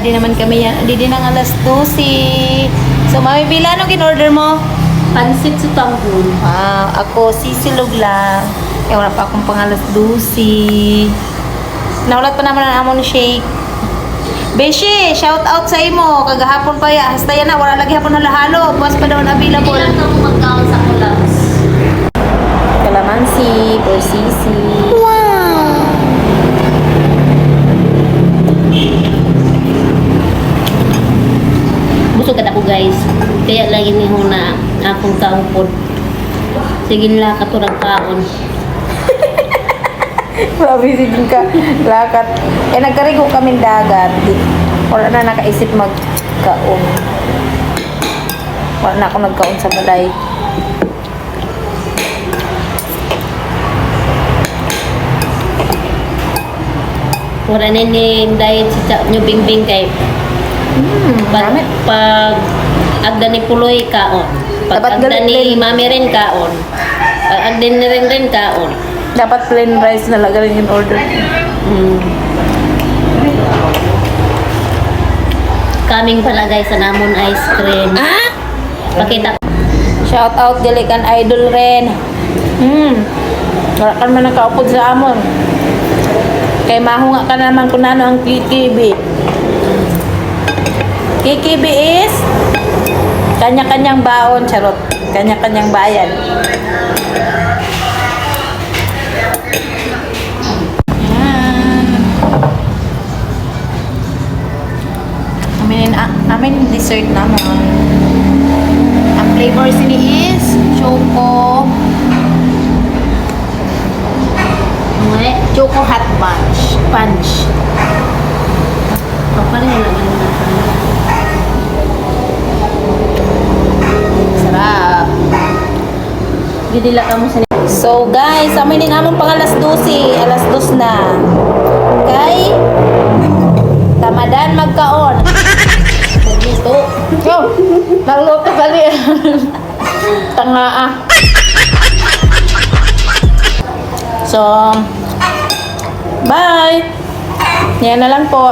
ready naman kami yan. Hindi din ang alas 12. So, Mami Bila, anong in-order mo? Pansit sa tanghon. Ako, sisilog lang. Wala pa akong pang alas 12. Naulat pa naman ang amon shake. Beshi, shout out sa imo. Kagahapon pa ya. Hasta yan na, wala lagi hapon halahalo. Buwas pa daw na available. Hindi lang kang magkaon sa kulas. Kalamansi, or sisi. Busog ka ako guys. Kaya lagi ni ho na akong kaupod. Sige nila katurang kaon. Grabe din ka. Lakat. Nagkarigo kaming dagat. Wala na nakaisip magkaon. Wala na ako nagkaon sa balay. Wala na ni diet sa nyo bingbing kay pag agda ni Puloy kaon. Pag Dapat agda ni galit- Mami rin kaon. Pag agda ni rin kaon. Dapat plain rice na lang in order. Kaming pala guys sa namon ice cream. Pakita. Shout out Dilikan Idol rin. Wala ka naman nakaupod sa amon. Kay mahunga ka naman kung ano ang KKB. KKB is kanya-kanyang baon, charot. Kanya-kanyang bayan. Amin dessert naman. Ang flavor sini is choco choco hot punch. Paparin na lang yung nasa. Sarap. Didila ka mo sa So guys, amin din amon pang alas 12. Alas 2 na. Okay? Tamadan magkaon. Dito. Yo, nagluto kali. Tanga ah. So, bye. Yan na lang po.